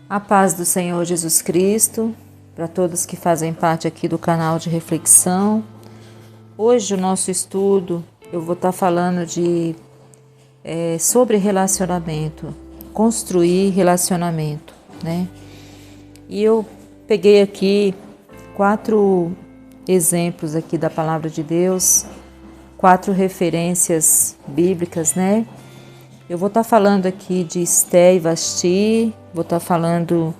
A paz do Senhor Jesus Cristo, para todos que fazem parte aqui do canal de reflexão. Hoje o nosso estudo, eu vou estar falando sobre relacionamento, construir relacionamento, né? E eu peguei aqui 4 exemplos aqui da palavra de Deus, 4 referências bíblicas, né? Eu vou estar falando aqui de Esté e Vasti, vou estar falando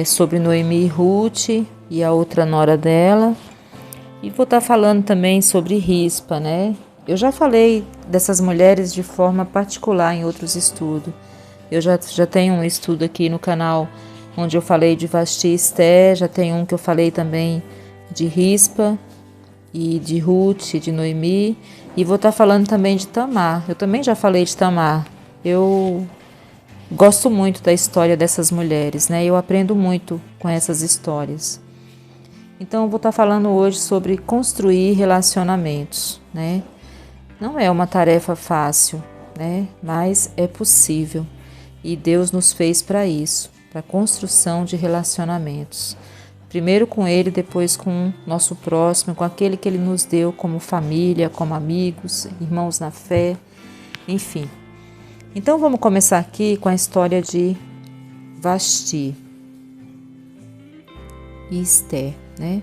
sobre Noemi e Ruth e a outra nora dela, e vou estar falando também sobre Rispa, né? Eu já falei dessas mulheres de forma particular em outros estudos. Eu já tenho um estudo aqui no canal onde eu falei de Vasti e Esté, já tem um que eu falei também de Rispa e de Ruth, de Noemi, e vou estar falando também de Tamar. Eu também já falei de Tamar. Eu gosto muito da história dessas mulheres, né? Eu aprendo muito com essas histórias. Então eu vou estar falando hoje sobre construir relacionamentos, né? Não é uma tarefa fácil, né? Mas é possível. E Deus nos fez para isso, para a construção de relacionamentos. Primeiro com Ele, depois com o nosso próximo, com aquele que Ele nos deu como família, como amigos, irmãos na fé, enfim. Então vamos começar aqui com a história de Vasti e Esté, né?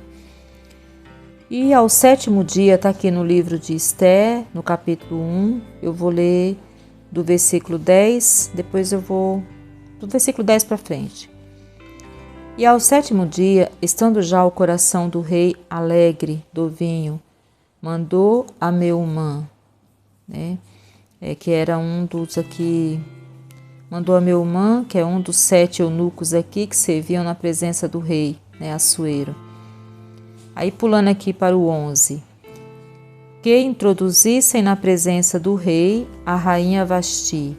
E ao 7º dia, está aqui no livro de Esté, no capítulo 1, eu vou ler do versículo 10, depois eu vou do versículo 10 para frente. E ao 7º dia, estando já o coração do rei alegre do vinho, mandou a Meumã, né? Que era um dos aqui, mandou a Meumã, que é um dos 7 eunucos aqui que serviam na presença do rei, né? Assuero. Aí pulando aqui para o 11. Que introduzissem na presença do rei a rainha Vasti,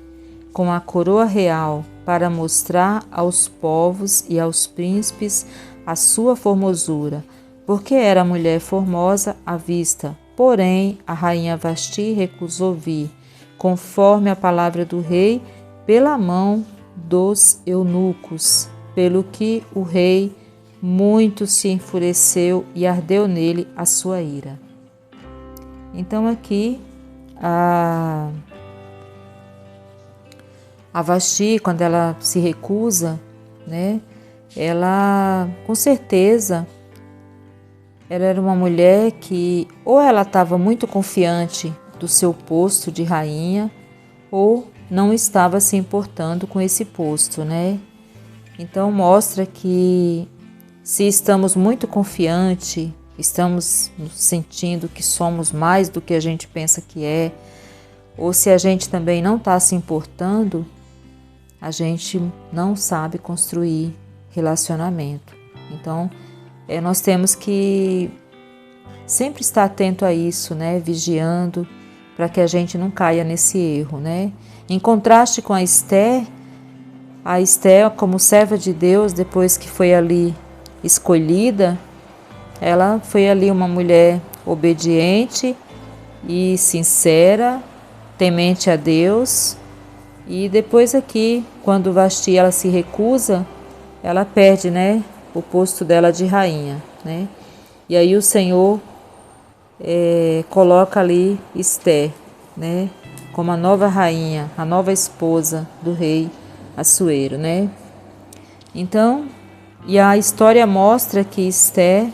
com a coroa real, para mostrar aos povos e aos príncipes a sua formosura, porque era mulher formosa à vista. Porém, a rainha Vasti recusou vir, conforme a palavra do rei, pela mão dos eunucos, pelo que o rei muito se enfureceu e ardeu nele a sua ira. Então aqui a Vasti, quando ela se recusa, né, ela com certeza ela era uma mulher que ou ela estava muito confiante do seu posto de rainha ou não estava se importando com esse posto, né? Então mostra que se estamos muito confiantes, estamos sentindo que somos mais do que a gente pensa que é, ou se a gente também não está se importando, a gente não sabe construir relacionamento. Então, nós temos que sempre estar atento a isso, né? Vigiando, para que a gente não caia nesse erro, né? Em contraste com a Esté, como serva de Deus, depois que foi ali escolhida, ela foi ali uma mulher obediente e sincera, temente a Deus. E depois aqui, quando Vasti ela se recusa, ela perde, né, o posto dela de rainha, né? E aí o Senhor coloca ali Esté, né, como a nova rainha, a nova esposa do rei Assuero, né? Então, e a história mostra que Esté,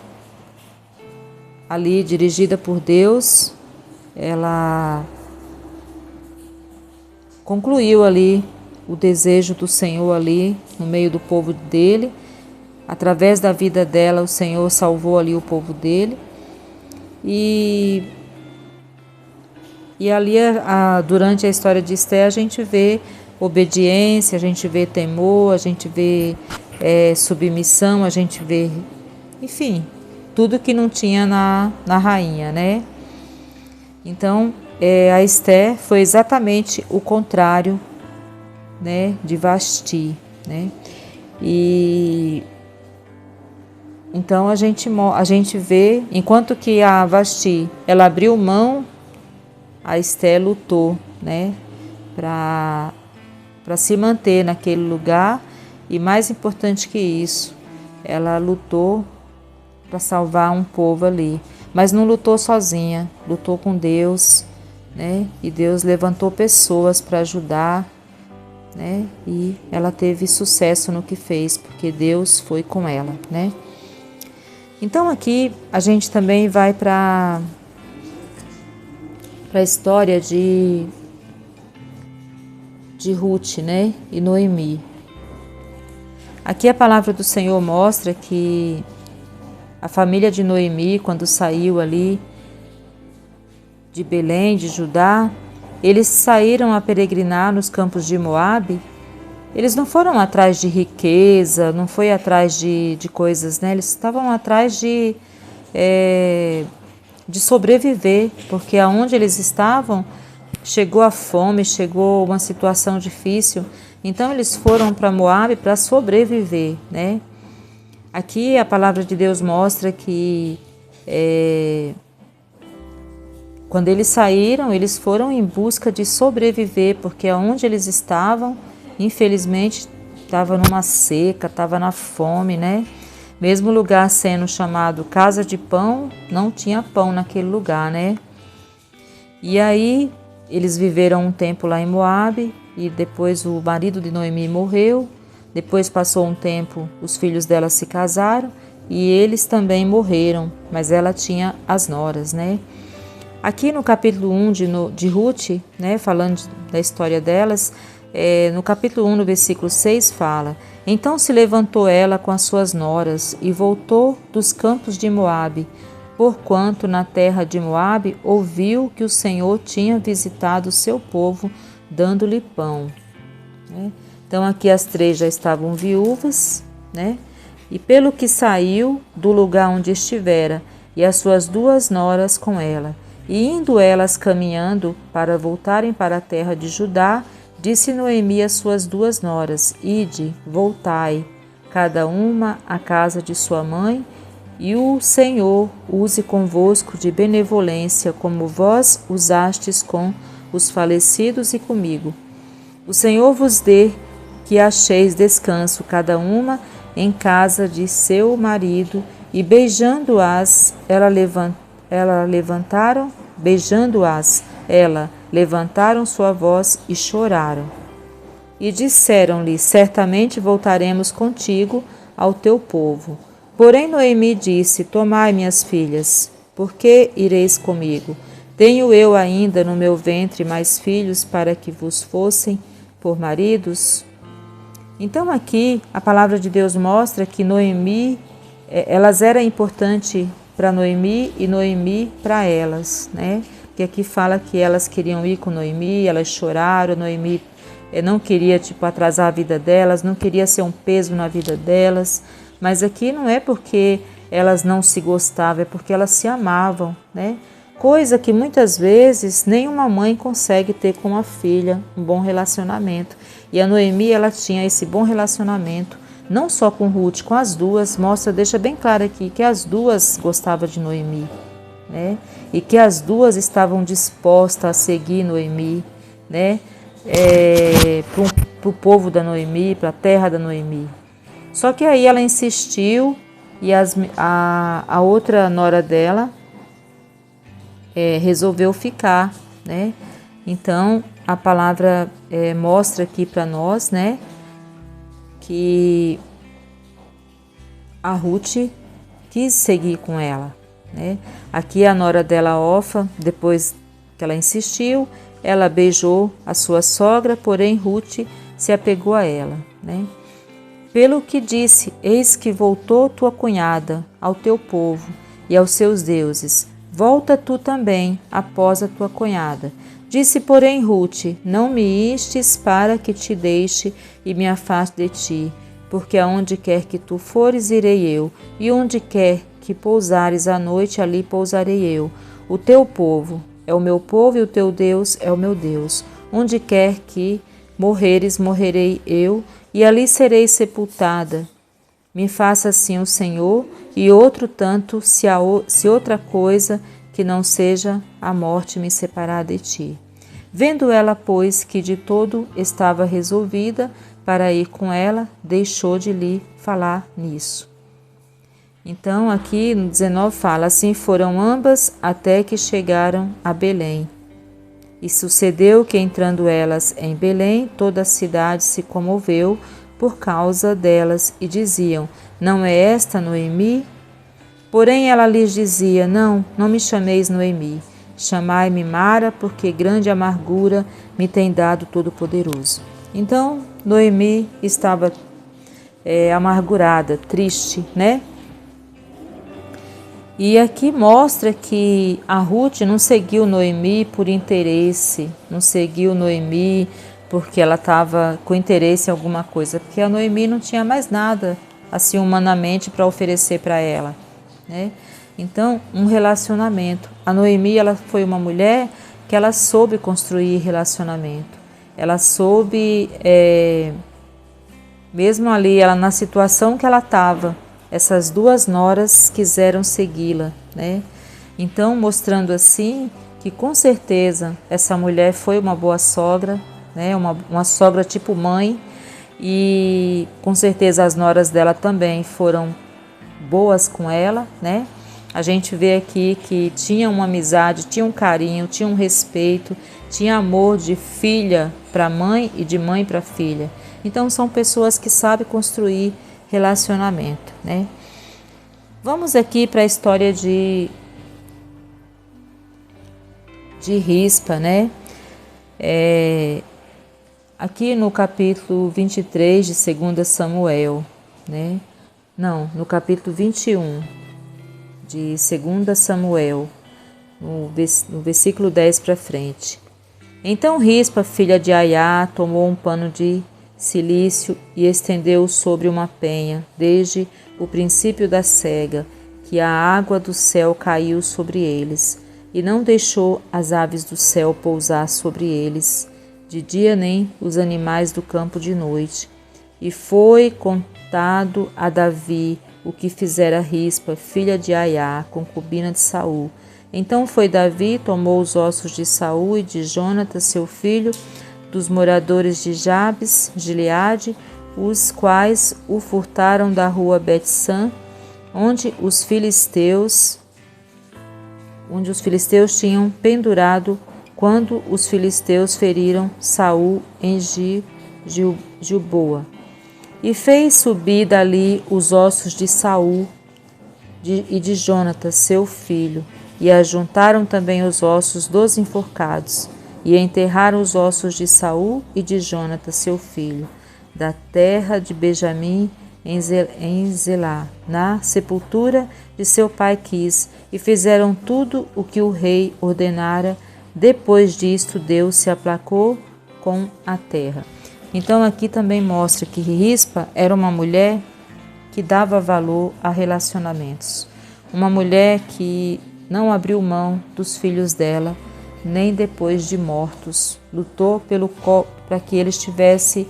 ali dirigida por Deus, ela concluiu ali o desejo do Senhor ali no meio do povo dele. Através da vida dela, o Senhor salvou ali o povo dele. E ali, durante a história de Esté, a gente vê obediência, a gente vê temor, a gente vê submissão, a gente vê, enfim, tudo que não tinha na rainha, né? Então, a Esté foi exatamente o contrário, né, de Vasti, né? E então a gente vê, enquanto que a Vasti ela abriu mão, a Esté lutou, né, para se manter naquele lugar E mais importante que isso, ela lutou para salvar um povo ali. Mas não lutou sozinha, lutou com Deus, né? E Deus levantou pessoas para ajudar, né? E ela teve sucesso no que fez, porque Deus foi com ela, né? Então aqui a gente também vai para a história de Ruth, né? E Noemi. Aqui a palavra do Senhor mostra que a família de Noemi, quando saiu ali de Belém, de Judá, eles saíram a peregrinar nos campos de Moabe. Eles não foram atrás de riqueza, não foi atrás de coisas, né? Eles estavam atrás de sobreviver, porque aonde eles estavam chegou a fome, chegou uma situação difícil. Então eles foram para Moabe para sobreviver, né? Aqui a palavra de Deus mostra que quando eles saíram, eles foram em busca de sobreviver, porque aonde eles estavam, infelizmente, estava numa seca, estava na fome, né? Mesmo o lugar sendo chamado Casa de Pão, não tinha pão naquele lugar, né? E aí eles viveram um tempo lá em Moabe, e depois o marido de Noemi morreu. Depois passou um tempo, os filhos dela se casaram e eles também morreram, mas ela tinha as noras, né? Aqui no capítulo 1 de Ruth, né, falando da história delas, no capítulo 1, no versículo 6, fala: Então se levantou ela com as suas noras e voltou dos campos de Moabe, porquanto na terra de Moabe ouviu que o Senhor tinha visitado o seu povo, dando-lhe pão. Então aqui as três já estavam viúvas, né? E pelo que saiu do lugar onde estivera, e as suas duas noras com ela, e indo elas caminhando para voltarem para a terra de Judá, disse Noemi às suas duas noras: Ide, voltai, cada uma à casa de sua mãe, e o Senhor use convosco de benevolência, como vós usastes com os falecidos e comigo. O Senhor vos dê que acheis descanso, cada uma em casa de seu marido. E beijando-as, levantaram sua voz e choraram. E disseram-lhe: Certamente voltaremos contigo ao teu povo. Porém Noemi disse: Tomai, minhas filhas, por que ireis comigo? Tenho eu ainda no meu ventre mais filhos para que vos fossem por maridos? Então aqui a palavra de Deus mostra que Noemi, elas eram importantes para Noemi e Noemi para elas, né? Que aqui fala que elas queriam ir com Noemi, elas choraram, Noemi não queria atrasar a vida delas, não queria ser um peso na vida delas, mas aqui não é porque elas não se gostavam, é porque elas se amavam, né? Coisa que muitas vezes nenhuma mãe consegue ter com a filha, um bom relacionamento. E a Noemi, ela tinha esse bom relacionamento, não só com Ruth, com as duas. Deixa bem claro aqui que as duas gostavam de Noemi, né? E que as duas estavam dispostas a seguir Noemi, né? Para o povo da Noemi, para a terra da Noemi. Só que aí ela insistiu e a outra nora dela resolveu ficar, né? Então a palavra mostra aqui para nós, né, que a Ruth quis seguir com ela, né? Aqui a nora dela, Orfa, depois que ela insistiu, ela beijou a sua sogra, porém Ruth se apegou a ela, né? Pelo que disse: Eis que voltou tua cunhada ao teu povo e aos seus deuses. Volta tu também após a tua cunhada. Disse, porém, Ruth: Não me istes para que te deixe e me afaste de ti, porque aonde quer que tu fores, irei eu, e onde quer que pousares à noite, ali pousarei eu. O teu povo é o meu povo e o teu Deus é o meu Deus. Onde quer que morreres, morrerei eu, e ali serei sepultada. Me faça assim o Senhor, e outro tanto, se outra coisa que não seja a morte me separar de ti. Vendo ela, pois, que de todo estava resolvida para ir com ela, deixou de lhe falar nisso. Então, aqui no 19 fala, assim foram ambas até que chegaram a Belém. E sucedeu que, entrando elas em Belém, toda a cidade se comoveu por causa delas e diziam, não é esta Noemi? Porém ela lhes dizia, não me chameis Noemi, chamai-me Mara, porque grande amargura me tem dado Todo-Poderoso. Então, Noemi estava amargurada, triste, né? E aqui mostra que a Ruth não seguiu Noemi por interesse, não seguiu Noemi porque ela estava com interesse em alguma coisa, porque a Noemi não tinha mais nada, assim, humanamente para oferecer para ela, né? Então, um relacionamento. A Noemi, ela foi uma mulher que ela soube construir relacionamento. Ela soube, mesmo ali, ela na situação que ela estava, essas duas noras quiseram segui-la, né? Então, mostrando assim que com certeza essa mulher foi uma boa sogra, né? Uma sogra tipo mãe, e com certeza as noras dela também foram boas com ela, né? A gente vê aqui que tinha uma amizade, tinha um carinho, tinha um respeito, tinha amor de filha para mãe e de mãe para filha. Então são pessoas que sabem construir relacionamento, né? Vamos aqui para a história de Rispa, né? Aqui no capítulo 23 de 2 Samuel, né? Não, no capítulo 21 de 2 Samuel, no versículo 10 para frente. Então Rispa, filha de Aiá, tomou um pano de cilício e estendeu-o sobre uma penha, desde o princípio da sega, que a água do céu caiu sobre eles, e não deixou as aves do céu pousar sobre eles, de dia nem os animais do campo de noite. E foi contado a Davi o que fizera Rispa, filha de Aiá, concubina de Saul. Então foi Davi, tomou os ossos de Saul e de Jonatas, seu filho, dos moradores de Jabes, Gileade, os quais o furtaram da rua Bet-san, onde os filisteus tinham pendurado quando os filisteus feriram Saul em Gilboa. E fez subir dali os ossos de Saul e de Jonatas, seu filho, e ajuntaram também os ossos dos enforcados, e enterraram os ossos de Saul e de Jonatas, seu filho, da terra de Benjamim em Zelá, na sepultura de seu pai Quis, e fizeram tudo o que o rei ordenara. Depois disto, Deus se aplacou com a terra. Então aqui também mostra que Rispa era uma mulher que dava valor a relacionamentos. Uma mulher que não abriu mão dos filhos dela, nem depois de mortos. Lutou para que eles tivessem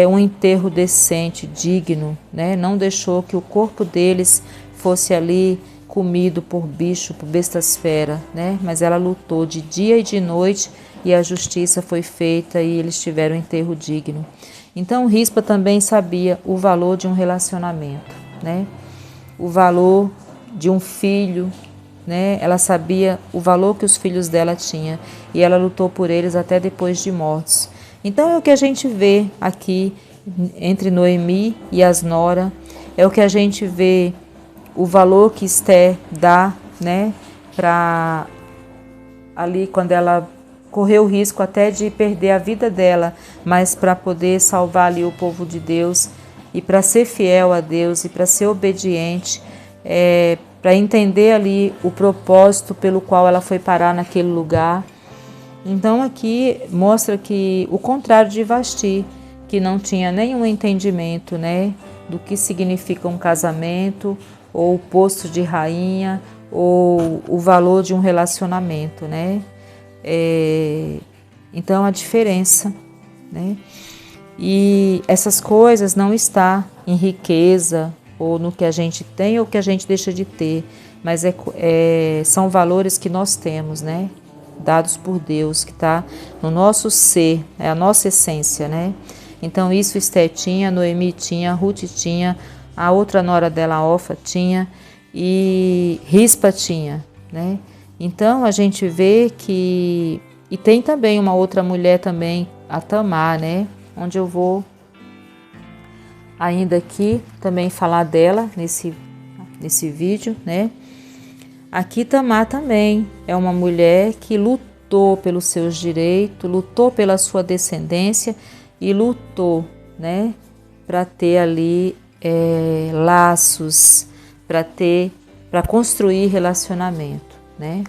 um enterro decente, digno, né? Não deixou que o corpo deles fosse ali comido por bicho, por bestas feras, né? Mas ela lutou de dia e de noite e a justiça foi feita e eles tiveram um enterro digno. Então Rispa também sabia o valor de um relacionamento, né? O valor de um filho, né? Ela sabia o valor que os filhos dela tinham e ela lutou por eles até depois de mortos. Então é o que a gente vê aqui entre Noemi e as Nora, é o que a gente vê o valor que Esther dá, né? Para ali quando ela correu o risco até de perder a vida dela, mas para poder salvar ali o povo de Deus e para ser fiel a Deus e para ser obediente, para entender ali o propósito pelo qual ela foi parar naquele lugar. Então aqui mostra que o contrário de Vasti, que não tinha nenhum entendimento, né, do que significa um casamento, ou o posto de rainha, ou o valor de um relacionamento, né? Então a diferença, né? E essas coisas não estão em riqueza, ou no que a gente tem ou que a gente deixa de ter, mas são valores que nós temos, né? dados por Deus, que está no nosso ser, é a nossa essência, né? Então isso Esté tinha, Noemi tinha, Ruth tinha, a outra nora dela, Orfa, tinha e Rispa tinha, né? Então a gente vê que... E tem também uma outra mulher também, a Tamar, né? Onde eu vou ainda aqui também falar dela nesse vídeo, né? Aqui Tamar também é uma mulher que lutou pelos seus direitos, lutou pela sua descendência e lutou, né? Para ter ali laços, para construir relacionamento, né?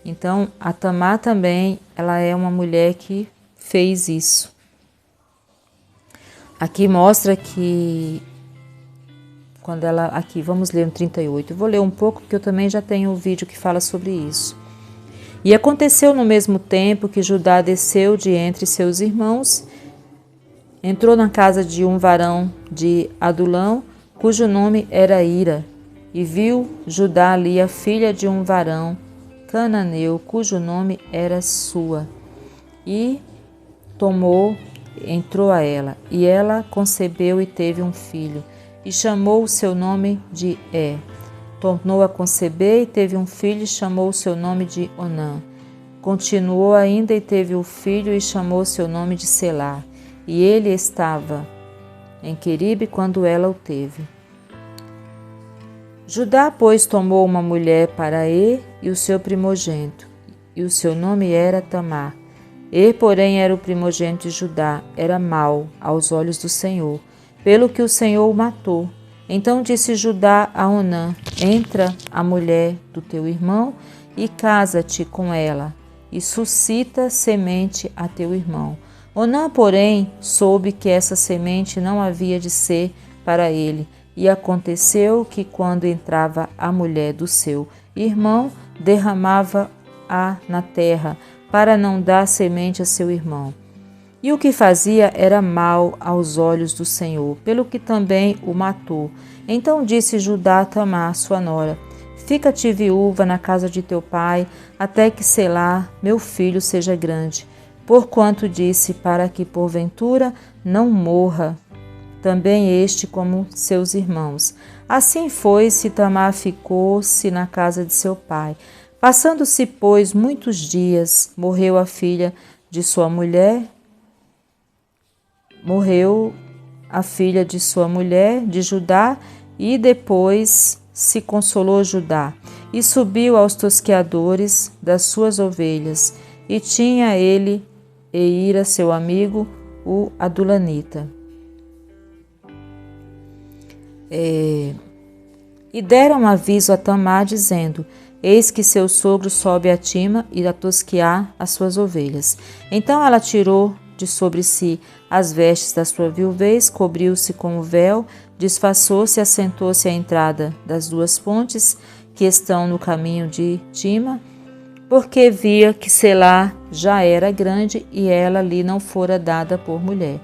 Então a Tamar também, ela é uma mulher que fez isso. Aqui mostra que quando ela, aqui vamos ler no 38, eu vou ler um pouco porque eu também já tenho um vídeo que fala sobre isso. E aconteceu no mesmo tempo que Judá desceu de entre seus irmãos, entrou na casa de um varão de Adulão, cujo nome era Ira, e viu Judá ali a filha de um varão cananeu, cujo nome era Sua, e entrou a ela, e ela concebeu e teve um filho, e chamou o seu nome de Tornou a conceber e teve um filho, e chamou o seu nome de Onã. Continuou ainda e teve o filho, e chamou o seu nome de Selá. E ele estava em Queribe quando ela o teve. Judá, pois, tomou uma mulher para e o seu primogênito, e o seu nome era Tamar. Porém, era o primogênito de Judá, era mau aos olhos do Senhor, pelo que o Senhor o matou. Então disse Judá a Onã: entra a mulher do teu irmão e casa-te com ela, e suscita semente a teu irmão. Onã, porém, soube que essa semente não havia de ser para ele, e aconteceu que, quando entrava a mulher do seu irmão, derramava-a na terra, para não dar semente a seu irmão. E o que fazia era mal aos olhos do Senhor, pelo que também o matou. Então disse Judá a Tamar, sua nora: fica-te viúva na casa de teu pai, até que Selá, meu filho, seja grande. Porquanto disse, para que porventura não morra também este como seus irmãos. Assim foi-se, Tamar ficou-se na casa de seu pai. Passando-se, pois, muitos dias, morreu a filha de sua mulher, de Judá, e depois se consolou Judá, e subiu aos tosqueadores das suas ovelhas, e tinha ele e Ira, seu amigo, o Adulanita. E deram aviso a Tamar, dizendo: eis que seu sogro sobe a Tima e a tosquear as suas ovelhas. Então ela tirou de sobre si as vestes da sua viuvez, cobriu-se com o véu, disfarçou-se e assentou-se à entrada das duas pontes que estão no caminho de Tima, porque via que Selá já era grande e ela lhe não fora dada por mulher.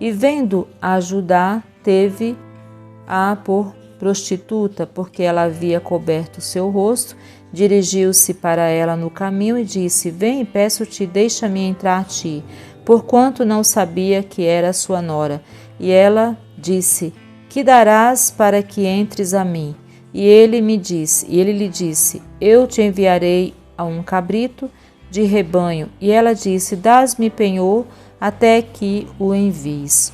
E vendo a Judá, teve-a por prostituta, porque ela havia coberto o seu rosto, dirigiu-se para ela no caminho e disse: vem, peço-te, deixa-me entrar a ti, porquanto não sabia que era sua nora. E ela disse: que darás para que entres a mim? E ele lhe disse: eu te enviarei a um cabrito de rebanho. E ela disse: dás-me penhor até que o envies.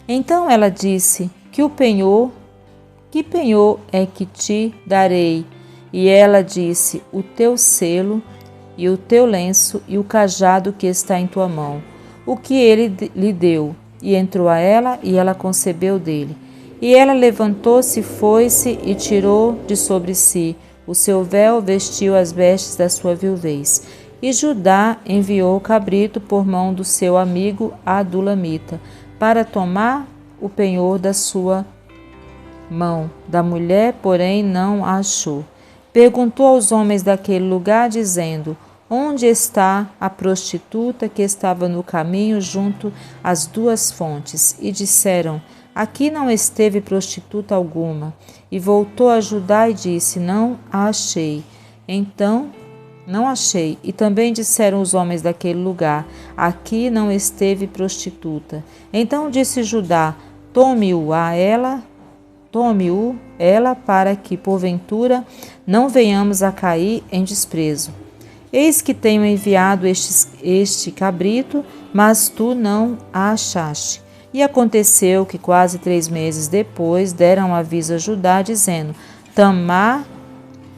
Então ela disse: que penhor é que te darei? E ela disse: o teu selo e o teu lenço e o cajado que está em tua mão. O que ele lhe deu. E entrou a ela, e ela concebeu dele. E ela levantou-se, foi-se e tirou de sobre si o seu véu, vestiu as vestes da sua viuvez. E Judá enviou o cabrito por mão do seu amigo Adulamita, para tomar o penhor da sua mão. Da mulher, porém, não a achou. Perguntou aos homens daquele lugar, dizendo: onde está a prostituta que estava no caminho junto às duas fontes? E disseram: aqui não esteve prostituta alguma. E voltou a Judá e disse: não a achei. Então não achei. E também disseram os homens daquele lugar: aqui não esteve prostituta. Então disse Judá: tome-o ela, para que porventura não venhamos a cair em desprezo. Eis que tenho enviado este cabrito, mas tu não a achaste. E aconteceu que quase 3 meses depois deram aviso a Judá, dizendo: Tamar,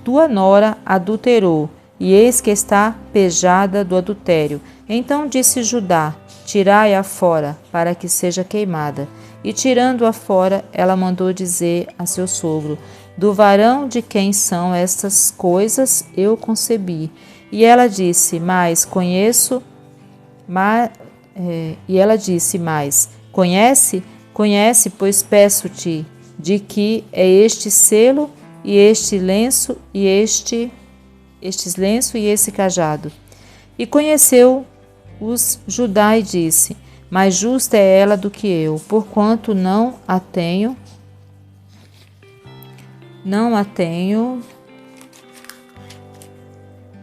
tua nora, adulterou, e eis que está pejada do adultério. Então disse Judá: tirai-a fora, para que seja queimada. E tirando-a fora, ela mandou dizer a seu sogro: do varão de quem são estas coisas eu concebi. E ela disse: conhece? Conhece, pois peço-te, de que é este selo e este lenço e estes lenço e esse cajado. E conheceu os Judá e disse: mais justa é ela do que eu, porquanto não a tenho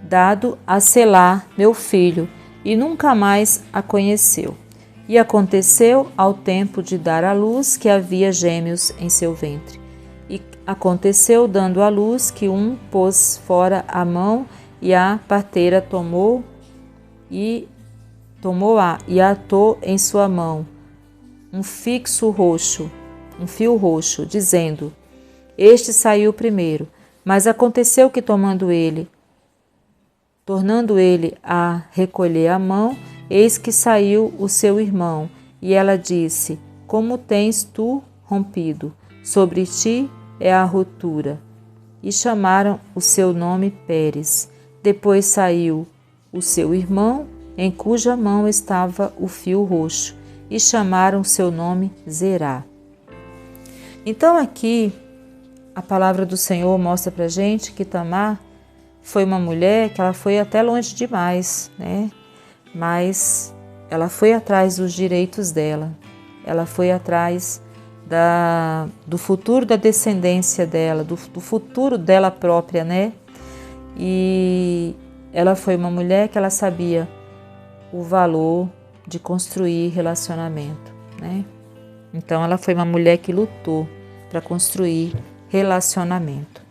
dado a Selá, meu filho, e nunca mais a conheceu. E aconteceu ao tempo de dar à luz que havia gêmeos em seu ventre. E aconteceu, dando à luz, que um pôs fora a mão, e a parteira tomou-a e atou em sua mão um fio roxo, dizendo: este saiu primeiro. Mas aconteceu que, tornando ele a recolher a mão, eis que saiu o seu irmão. E ela disse: como tens tu rompido? Sobre ti é a ruptura. E chamaram o seu nome Pérez. Depois saiu o seu irmão, em cuja mão estava o fio roxo, e chamaram seu nome Zerá. Então aqui a palavra do Senhor mostra pra gente que Tamar foi uma mulher que ela foi até longe demais, né? Mas ela foi atrás dos direitos dela, ela foi atrás do futuro da descendência dela, do futuro dela própria, né? E ela foi uma mulher que ela sabia o valor de construir relacionamento, né? Então ela foi uma mulher que lutou para construir relacionamento.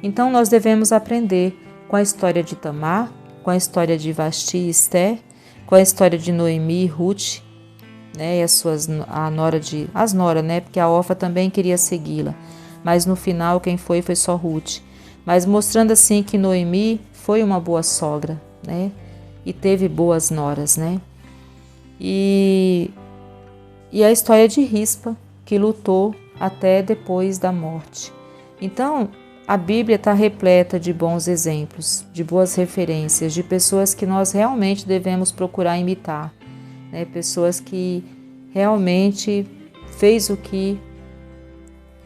Então nós devemos aprender com a história de Tamar, com a história de Vasti e Esté, com a história de Noemi e Ruth, né? E as noras, né? Porque a Orfa também queria segui-la, mas no final quem foi só Ruth. Mas mostrando assim que Noemi foi uma boa sogra, né? E teve boas noras, né? E a história de Rispa, que lutou até depois da morte. Então, a Bíblia está repleta de bons exemplos, de boas referências, de pessoas que nós realmente devemos procurar imitar, né? Pessoas que realmente fez o que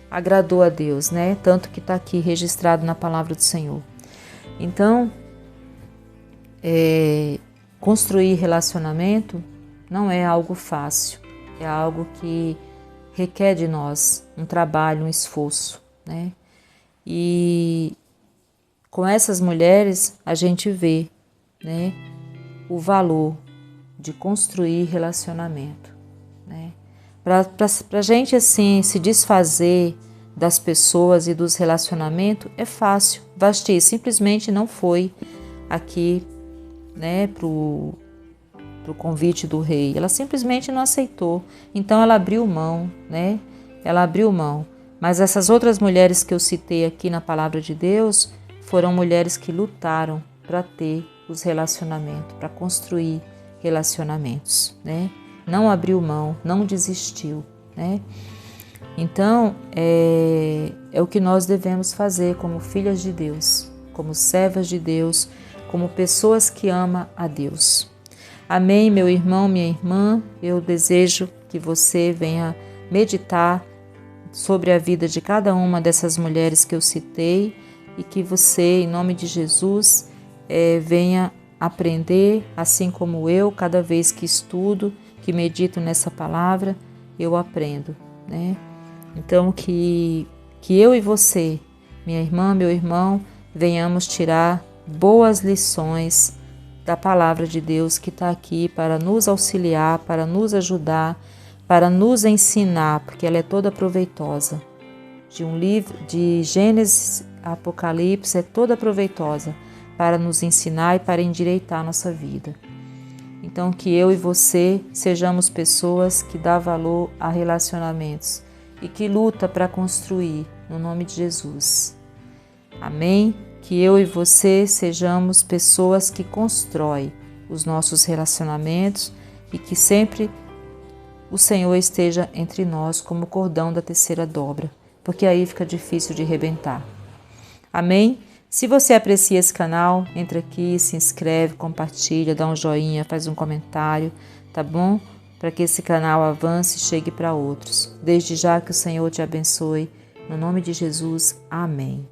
agradou a Deus, né? Tanto que está aqui registrado na palavra do Senhor. Então, construir relacionamento não é algo fácil, é algo que requer de nós um trabalho, um esforço, né? E com essas mulheres a gente vê, né, o valor de construir relacionamento, né? Para a gente assim se desfazer das pessoas e dos relacionamentos é fácil. Vasti simplesmente não foi aqui, né, pro convite do rei. Ela simplesmente não aceitou. Então ela abriu mão, né? Ela abriu mão. Mas essas outras mulheres que eu citei aqui na palavra de Deus foram mulheres que lutaram para ter os relacionamentos, para construir relacionamentos, né? Não abriu mão, não desistiu, né? Então, é o que nós devemos fazer como filhas de Deus, como servas de Deus, como pessoas que amam a Deus. Amém, meu irmão, minha irmã? Eu desejo que você venha meditar sobre a vida de cada uma dessas mulheres que eu citei e que você, em nome de Jesus, venha aprender, assim como eu, cada vez que estudo, que medito nessa palavra, eu aprendo, né? Então, que eu e você, minha irmã, meu irmão, venhamos tirar boas lições da palavra de Deus que está aqui para nos auxiliar, para nos ajudar, para nos ensinar, porque ela é toda proveitosa. De um livro de Gênesis a Apocalipse é toda proveitosa para nos ensinar e para endireitar a nossa vida. Então, que eu e você sejamos pessoas que dão valor a relacionamentos e que luta para construir, no nome de Jesus. Amém? Que eu e você sejamos pessoas que constroem os nossos relacionamentos e que sempre o Senhor esteja entre nós como o cordão da terceira dobra, porque aí fica difícil de rebentar. Amém? Se você aprecia esse canal, entra aqui, se inscreve, compartilha, dá um joinha, faz um comentário, tá bom? Para que esse canal avance e chegue para outros. Desde já que o Senhor te abençoe. No nome de Jesus, amém.